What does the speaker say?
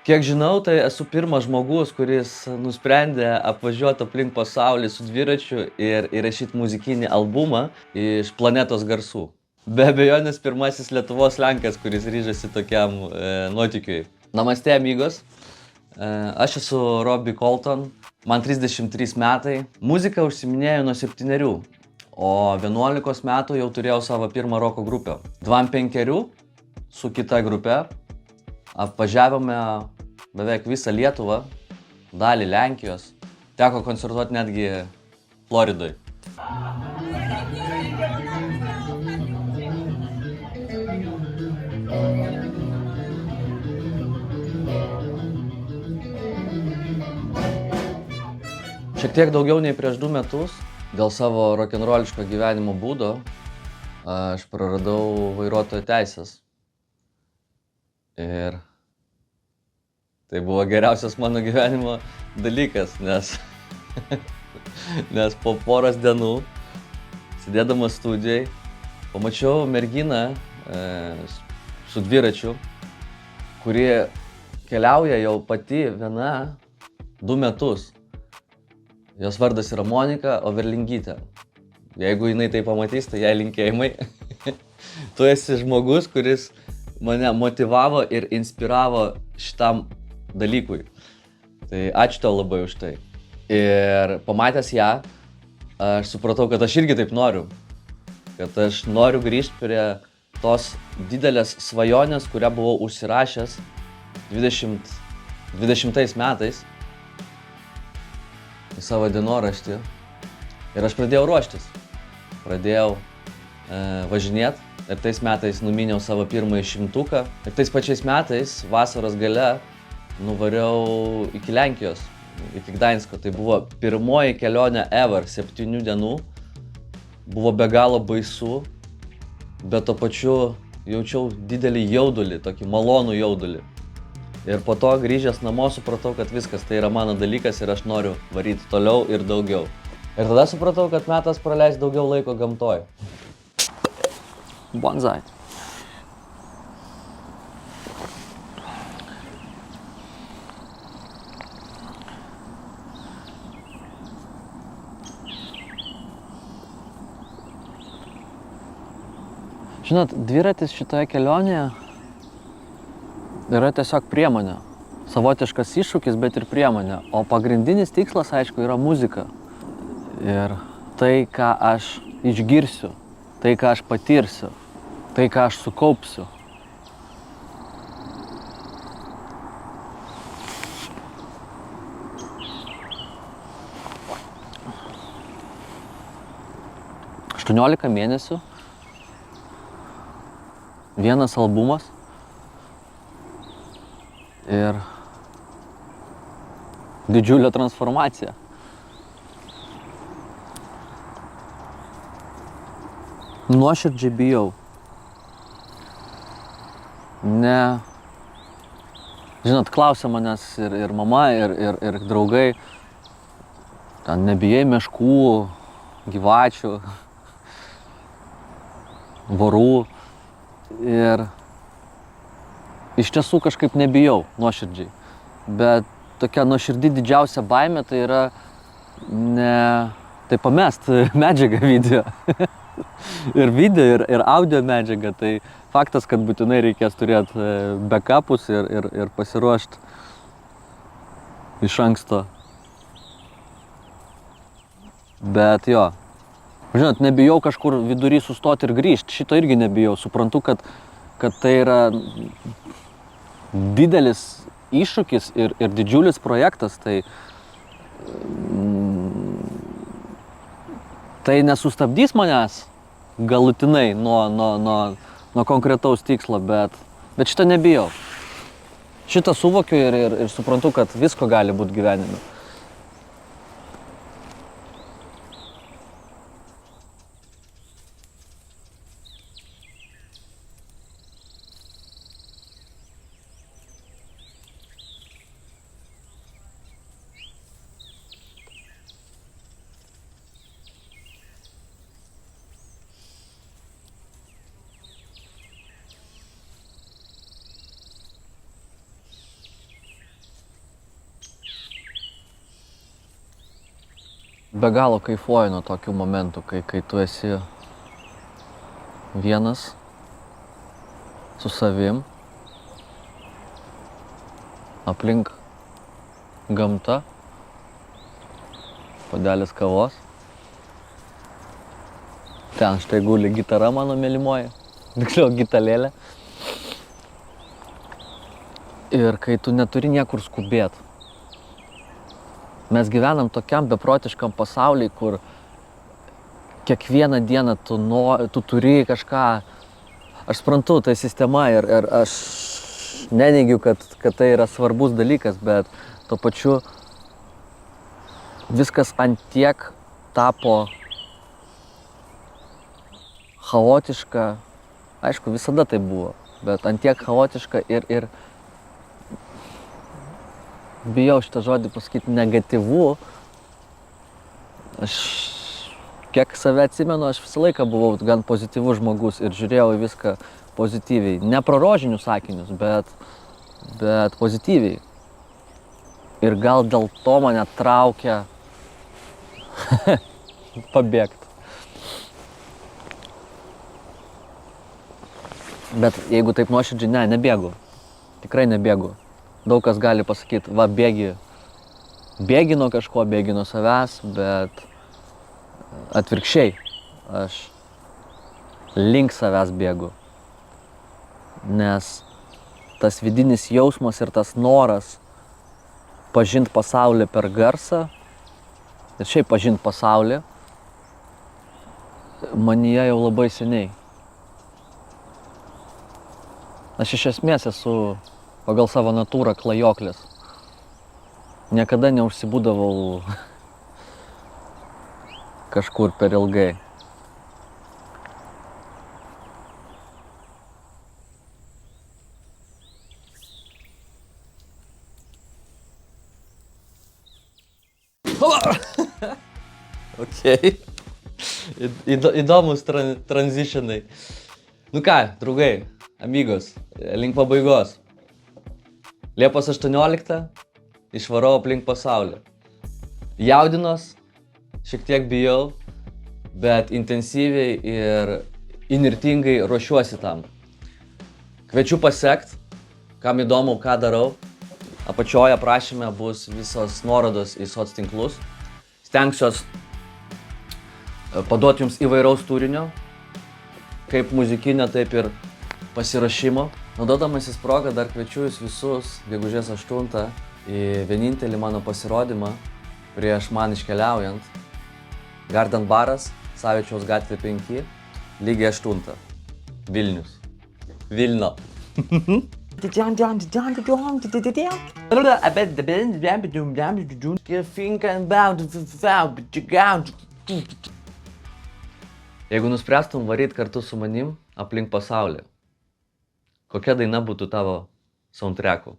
Kiek žinau, tai esu pirmas žmogus, kuris nusprendė apvažiuoti aplink pasaulį su dviračiu ir įrašyti muzikinį albumą iš planetos garsų. Be abejonės pirmasis Lietuvos lenkas, kuris ryžasi tokiam nuotykiui. Namaste, amigos. Aš esu Robbie Colton, man 33 metai. Muziką užsiiminėjau nuo 7, o 11 metų jau turėjau savo pirmą roko grupę. 25 su kita grupe apvažiavome beveik visą Lietuvą, dalį Lenkijos. Teko koncertuoti netgi Floridoj. Šiek tiek daugiau nei prieš 2 metus dėl savo rokenroliško gyvenimo būdo aš praradau vairuotojo teisės. Ir tai buvo geriausias mano gyvenimo dalykas, nes po poros dienų, sėdėdamas studijoj, pamačiau merginą su dviračiu, kuri keliauja jau pati viena 2 metus. Jos vardas yra Monika Overlingytė. Jeigu jinai tai pamatys, tai jai linkėjimai. Tu esi žmogus, kuris mane motyvavo ir inspiravo šitam dalykui. Tai ačiū tau labai už tai. Ir pamatęs ją, aš supratau, kad aš irgi taip noriu. Kad aš noriu grįžti prie tos didelės svajonės, kurią buvau užsirašęs 20 metais į savo dienoraštį. Ir aš pradėjau ruoštis. Pradėjau važinėti. Ir tais metais numyniau savo pirmąjį 100. Ir tais pačiais metais, vasaros gale, nuvariau iki Lenkijos, iki Gdańsko. Tai buvo pirmoji kelionė ever, 7 dienų. Buvo be galo baisu, bet tuo pačiu jaučiau didelį jaudulį, tokį malonų jaudulį. Ir po to grįžęs namo supratau, kad viskas, tai yra mano dalykas ir aš noriu varyti toliau ir daugiau. Ir tada supratau, kad metas praleisti daugiau laiko gamtoj. Bonsai. Žinot, dviratis šitoje kelionėje yra tiesiog priemonė. Savotiškas iššūkis, bet ir priemonė. O pagrindinis tikslas, aišku, yra muzika. Ir tai, ką aš išgirsiu, tai, ką aš patirsiu, tai, ką aš sukaupsiu. Aštuoniolika mėnesių, vienas albumas ir didžiulė transformacija. Nuoširdžiai bijau. Žinot, klausia manęs ir mama, ir draugai, ten nebijai meškų, gyvačių, vorų. Ir iš tiesų kažkaip nebijau nuoširdžiai. Bet tokia nuoširdi didžiausia baimė tai yra tai pamest medžiagą video. Ir video, ir audio medžiagą. Tai faktas, kad būtinai reikės turėti backupus ir pasiruošti iš anksto. Bet jo, žinot, nebijau kažkur vidury sustoti ir grįžti. Šito irgi nebijau. Suprantu, kad tai yra didelis iššūkis ir didžiulis projektas. Tai nesustabdys manęs galutinai nuo konkretaus tikslo, bet šito nebijau. Šitą suvokiu ir suprantu, kad visko gali būti gyvenime. Be galo kaifuoju nuo tokių momentų, kai tu esi vienas su savim, aplink gamta, puodelis kavos. Ten štai guli gitara mano mylimoji, tiksliau gitalėlė. Ir kai tu neturi niekur skubėt. Mes gyvenam tokiam beprotiškam pasauliui, kur kiekvieną dieną tu turi kažką. Aš suprantu, tai sistema ir aš neneigiu, kad tai yra svarbus dalykas, bet tuo pačiu viskas ant tiek tapo chaotiška. Aišku, visada tai buvo, bet ant tiek chaotiška ir bijau šitą žodį pasakyti negatyvu. Aš kiek save atsimenu, aš visą laiką buvau gan pozityvus žmogus ir žiūrėjau į viską pozityviai. Ne pro rožinius sakinius, bet pozityviai. Ir gal dėl to mane traukia pabėgti. Bet jeigu taip nuoširdžiai, nebėgu. Tikrai nebėgu. Daug kas gali pasakyti, va, bėgi nuo kažko, bėgi nuo savęs, bet atvirkščiai, aš link savęs bėgu. Nes tas vidinis jausmas ir tas noras pažinti pasaulį per garsą ir šiaip pažinti pasaulį manyje jau labai seniai. Aš iš esmės esu pagal savo natūrą klajoklis. Niekada neužsibūdavau kažkur per ilgai. Okei. Įdomus transitionai. Nu ką, draugai, amigos, link pabaigos. Liepos 18 išvarau aplink pasaulį. Jaudinos, šiek tiek bijau, bet intensyviai ir įnirtingai ruošiuosi tam. Kviečiu pasekt, kam įdomu, ką darau. Apačioje aprašyme bus visos nuorodos į soc tinklus. Stengsiuos paduoti jums įvairaus turinio, kaip muzikinio, taip ir pasiruošimo. Naudodamasis progą dar kviečiu jūs visus gegužės 8 į vienintelį mano pasirodymą prieš man iškeliaujant. Garden baras, Savičiaus gatvė 5, lygiai 8. Vilnius. Vilno. Jeigu nuspręstum varyt kartu su manim aplink pasaulį, kokia daina būtų tavo soundtracku?